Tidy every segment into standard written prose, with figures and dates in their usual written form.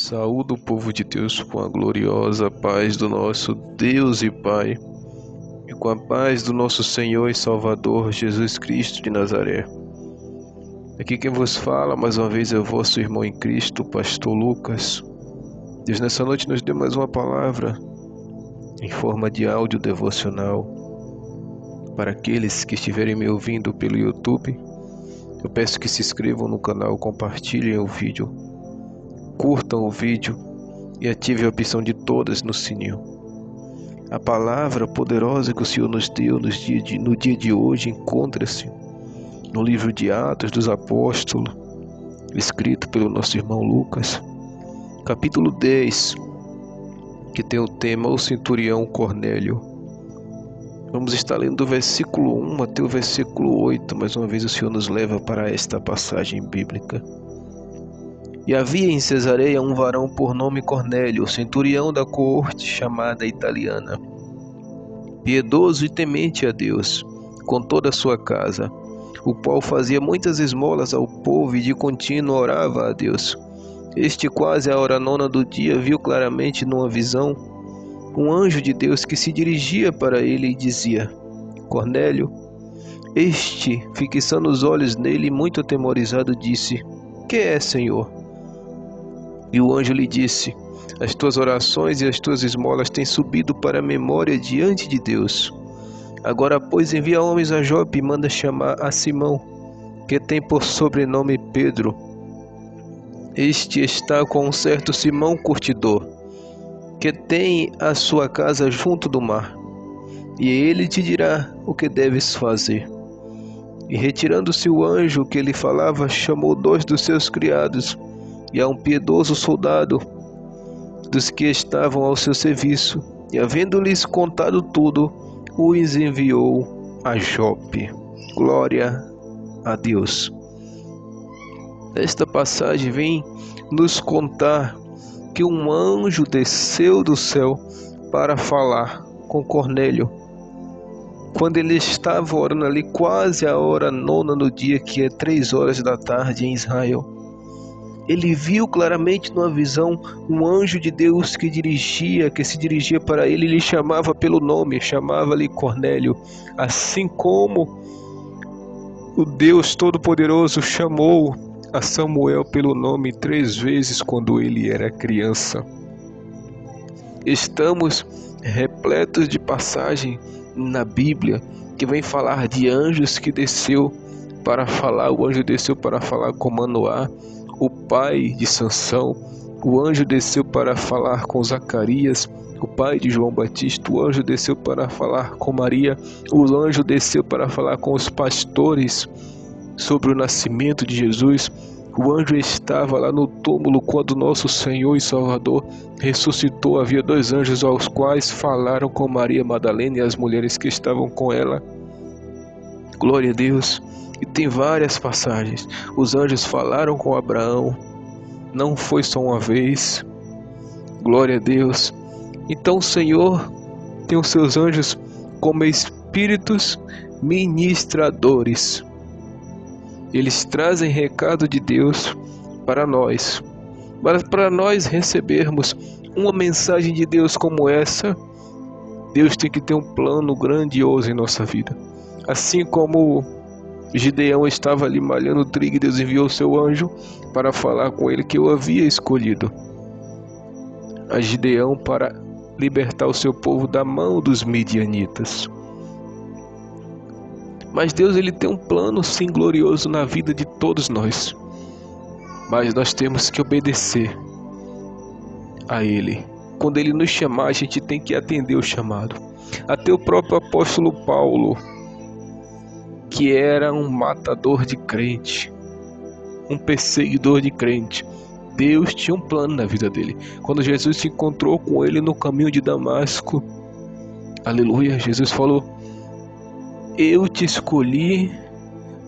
Saúdo o povo de Deus com a gloriosa paz do nosso Deus e Pai, e com a paz do nosso Senhor e Salvador Jesus Cristo de Nazaré. Aqui quem vos fala mais uma vez é o vosso irmão em Cristo, Pastor Lucas. Deus nessa noite nos deu mais uma palavra em forma de áudio devocional. Para aqueles que estiverem me ouvindo pelo YouTube, eu peço que se inscrevam no canal, compartilhem o vídeo, curtam o vídeo e ativem a opção de todas no sininho. A palavra poderosa que o Senhor nos deu no dia de hoje encontra-se no livro de Atos dos Apóstolos, escrito pelo nosso irmão Lucas, capítulo 10, que tem o tema O Centurião Cornélio. Vamos estar lendo do versículo 1 até o versículo 8. Mais uma vez o Senhor nos leva para esta passagem bíblica. E havia em Cesareia um varão por nome Cornélio, centurião da coorte chamada italiana, piedoso e temente a Deus, com toda a sua casa, o qual fazia muitas esmolas ao povo e de contínuo orava a Deus. Este, quase à hora nona do dia, viu claramente numa visão um anjo de Deus que se dirigia para ele e dizia: Cornélio. Este, fixando os olhos nele, muito atemorizado, disse: Que é, Senhor? E o anjo lhe disse: As tuas orações e as tuas esmolas têm subido para a memória diante de Deus. Agora, pois, envia homens a Jope e manda chamar a Simão, que tem por sobrenome Pedro. Este está com um certo Simão curtidor, que tem a sua casa junto do mar, e ele te dirá o que deves fazer. E retirando-se o anjo que lhe falava, chamou 2 dos seus criados, e a um piedoso soldado dos que estavam ao seu serviço, e havendo-lhes contado tudo, os enviou a Jope. Glória a Deus. Esta passagem vem nos contar que um anjo desceu do céu para falar com Cornélio, quando ele estava orando ali quase a hora nona no dia, que é 3 horas da tarde em Israel. Ele viu claramente numa visão um anjo de Deus que se dirigia para ele e lhe chamava pelo nome, chamava-lhe Cornélio, assim como o Deus Todo-Poderoso chamou a Samuel pelo nome 3 vezes quando ele era criança. Estamos repletos de passagem na Bíblia que vem falar de anjos que desceu para falar. O anjo desceu para falar com Manoá, o pai de Sansão. O anjo desceu para falar com Zacarias, o pai de João Batista. O anjo desceu para falar com Maria. O anjo desceu para falar com os pastores sobre o nascimento de Jesus. O anjo estava lá no túmulo quando nosso Senhor e Salvador ressuscitou. Havia 2 anjos aos quais falaram com Maria Madalena e as mulheres que estavam com ela. Glória a Deus. E tem várias passagens. Os anjos falaram com Abraão. Não foi só uma vez. Glória a Deus. Então o Senhor tem os seus anjos como espíritos ministradores. Eles trazem recado de Deus para nós. Mas para nós recebermos uma mensagem de Deus como essa, Deus tem que ter um plano grandioso em nossa vida. Assim como Gideão estava ali malhando trigo, e Deus enviou o seu anjo para falar com ele que o havia escolhido a Gideão para libertar o seu povo da mão dos midianitas. Mas Deus, ele tem um plano sim glorioso na vida de todos nós. Mas nós temos que obedecer a Ele. Quando Ele nos chamar, a gente tem que atender o chamado. Até o próprio apóstolo Paulo, que era um matador de crente, um perseguidor de crente, Deus tinha um plano na vida dele. Quando Jesus se encontrou com ele no caminho de Damasco, aleluia, Jesus falou: Eu te escolhi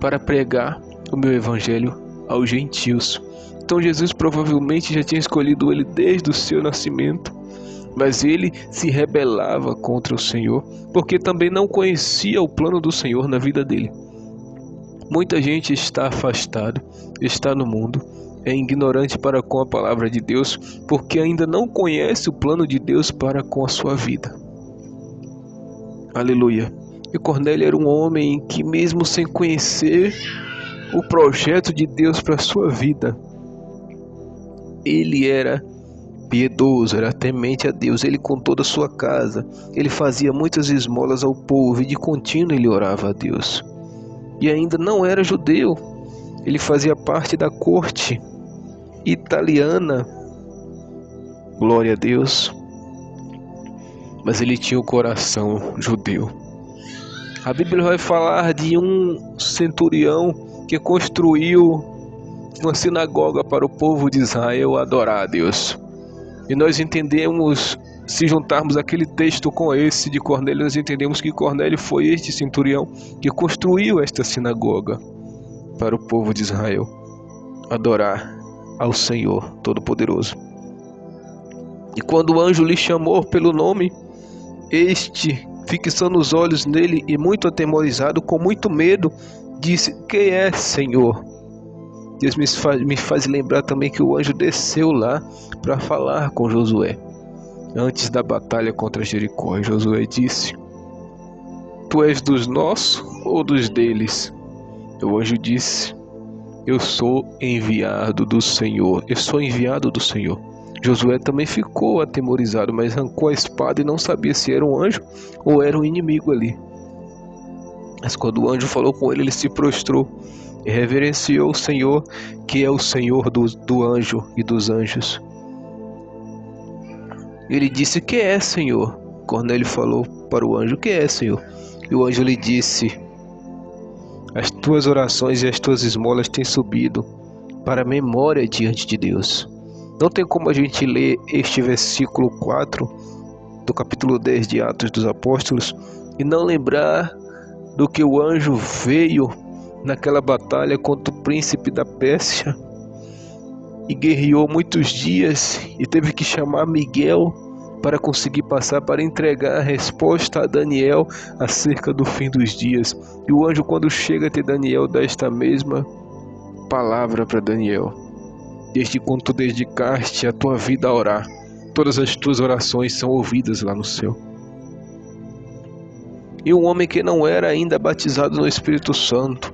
para pregar o meu evangelho aos gentios. Então Jesus provavelmente já tinha escolhido ele desde o seu nascimento, mas ele se rebelava contra o Senhor, porque também não conhecia o plano do Senhor na vida dele. Muita gente está afastado, está no mundo, é ignorante para com a palavra de Deus, porque ainda não conhece o plano de Deus para com a sua vida. Aleluia. E Cornélio era um homem que, mesmo sem conhecer o projeto de Deus para a sua vida, ele era piedoso, era temente a Deus. Ele, com toda a sua casa, ele fazia muitas esmolas ao povo e de contínuo ele orava a Deus. E ainda não era judeu, ele fazia parte da corte italiana, glória a Deus, mas ele tinha o coração judeu. A Bíblia vai falar de um centurião que construiu uma sinagoga para o povo de Israel adorar a Deus. E nós entendemos, se juntarmos aquele texto com esse de Cornélio, nós entendemos que Cornélio foi este centurião que construiu esta sinagoga para o povo de Israel adorar ao Senhor Todo-Poderoso. E quando o anjo lhe chamou pelo nome, este, fixando os olhos nele e muito atemorizado, com muito medo, disse: quem é, Senhor? Deus me faz lembrar também que o anjo desceu lá para falar com Josué antes da batalha contra Jericó. E Josué disse: tu és dos nossos ou dos deles? O anjo disse: eu sou enviado do Senhor. Eu sou enviado do Senhor. Josué também ficou atemorizado, mas arrancou a espada e não sabia se era um anjo ou era um inimigo ali. Mas quando o anjo falou com ele, ele se prostrou e reverenciou o Senhor, que é o Senhor do anjo e dos anjos. Ele disse: que é, Senhor? Cornélio falou para o anjo: que é, Senhor? E o anjo lhe disse: as tuas orações e as tuas esmolas têm subido para a memória diante de Deus. Não tem como a gente ler este versículo 4 do capítulo 10 de Atos dos Apóstolos e não lembrar do que o anjo veio naquela batalha contra o príncipe da Pérsia e guerreou muitos dias e teve que chamar Miguel para conseguir passar, para entregar a resposta a Daniel acerca do fim dos dias. E o anjo, quando chega até Daniel, dá esta mesma palavra para Daniel: desde quando tu dedicaste a tua vida a orar, todas as tuas orações são ouvidas lá no céu. E um homem que não era ainda batizado no Espírito Santo,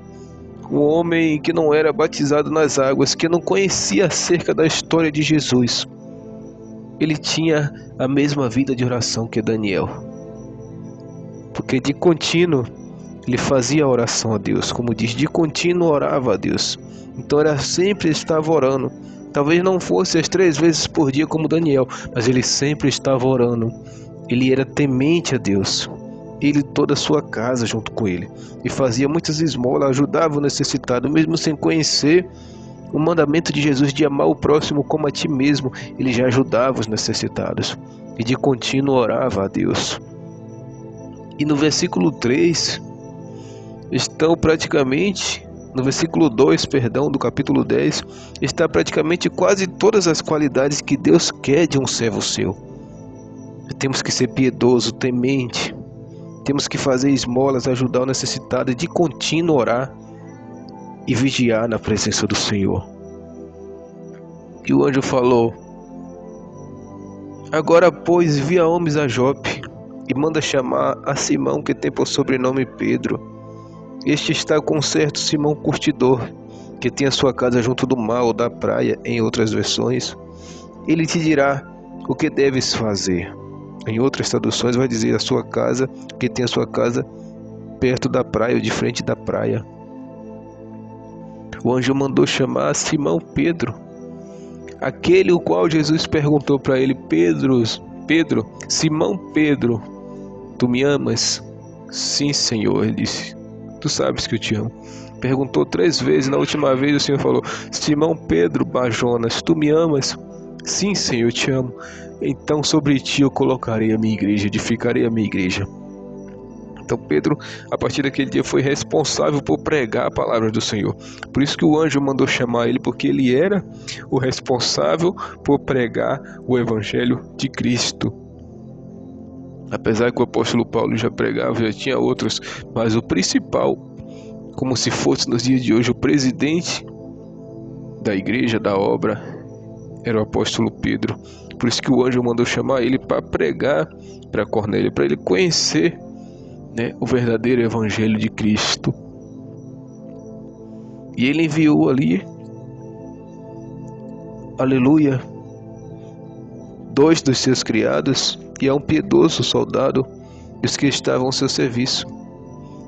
um homem que não era batizado nas águas, que não conhecia acerca da história de Jesus, ele tinha a mesma vida de oração que Daniel, porque de contínuo ele fazia a oração a Deus, como diz, de contínuo orava a Deus. Então era sempre estava orando. Talvez não fosse as 3 vezes por dia como Daniel, mas ele sempre estava orando. Ele era temente a Deus. Ele e toda a sua casa junto com ele. E fazia muitas esmolas, ajudava o necessitado, mesmo sem conhecer o mandamento de Jesus de amar o próximo como a ti mesmo. Ele já ajudava os necessitados. E de contínuo orava a Deus. E no versículo 3, estão praticamente... No versículo 2, do capítulo 10, está praticamente quase todas as qualidades que Deus quer de um servo seu. Temos que ser piedoso, temente. Temos que fazer esmolas, ajudar o necessitado, de contínuo orar e vigiar na presença do Senhor. E o anjo falou: agora, pois, envia homens a Jope e manda chamar a Simão, que tem por sobrenome Pedro. Este está com um certo Simão curtidor, que tem a sua casa junto do mar ou da praia, em outras versões. Ele te dirá o que deves fazer. Em outras traduções vai dizer a sua casa, que tem a sua casa perto da praia ou de frente da praia. O anjo mandou chamar Simão Pedro, aquele o qual Jesus perguntou para ele: Pedro, Simão Pedro, tu me amas? Sim, Senhor, ele disse. Tu sabes que eu te amo. Perguntou 3 vezes. Na última vez o Senhor falou: Simão Pedro Bajonas, tu me amas? Sim, Senhor, eu te amo. Então sobre ti eu colocarei a minha igreja, edificarei a minha igreja. Então Pedro, a partir daquele dia, foi responsável por pregar a palavra do Senhor. Por isso que o anjo mandou chamar ele, porque ele era o responsável por pregar o evangelho de Cristo. Apesar que o apóstolo Paulo já pregava, já tinha outros, mas o principal, como se fosse nos dias de hoje o presidente da igreja, da obra, era o apóstolo Pedro. Por isso que o anjo mandou chamar ele para pregar para Cornélio, para ele conhecer, né, o verdadeiro evangelho de Cristo. E ele enviou ali, aleluia, 2 dos seus criados e a um piedoso soldado, os que estavam ao seu serviço.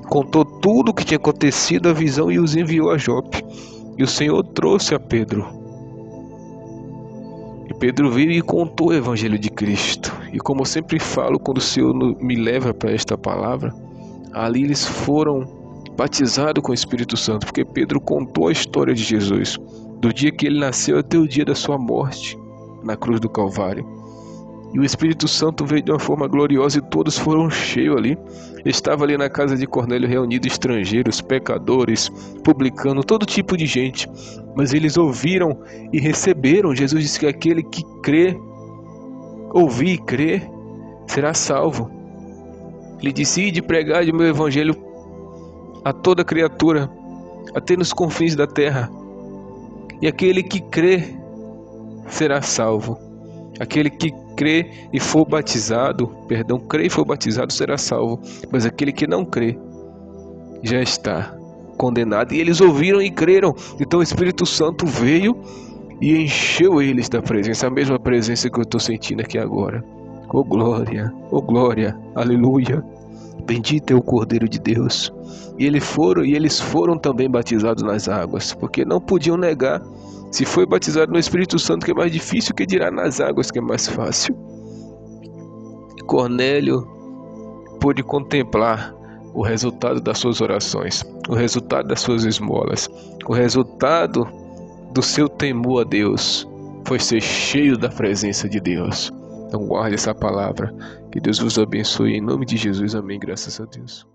Contou tudo o que tinha acontecido, a visão, e os enviou a Jope. E o Senhor trouxe a Pedro. E Pedro veio e contou o evangelho de Cristo. E como eu sempre falo, quando o Senhor me leva para esta palavra, ali eles foram batizados com o Espírito Santo, porque Pedro contou a história de Jesus, do dia que ele nasceu até o dia da sua morte na cruz do Calvário. E o Espírito Santo veio de uma forma gloriosa e todos foram cheios ali. Estava ali na casa de Cornélio reunido estrangeiros, pecadores, publicanos, todo tipo de gente. Mas eles ouviram e receberam. Jesus disse que aquele que crê, ouvir e crer, será salvo. Ele disse: ide pregar de meu evangelho a toda criatura, até nos confins da terra. E aquele que crê será salvo. Aquele que crê e for batizado, crê e for batizado será salvo. Mas aquele que não crê já está condenado. E eles ouviram e creram. Então o Espírito Santo veio e encheu eles da presença, a mesma presença que eu estou sentindo aqui agora. Oh glória, aleluia. Bendito é o Cordeiro de Deus. E eles foram também batizados nas águas, porque não podiam negar. Se foi batizado no Espírito Santo, que é mais difícil, que dirá nas águas, que é mais fácil. Cornélio pôde contemplar o resultado das suas orações, o resultado das suas esmolas, o resultado do seu temor a Deus foi ser cheio da presença de Deus. Então guarde essa palavra. Que Deus vos abençoe em nome de Jesus. Amém. Graças a Deus.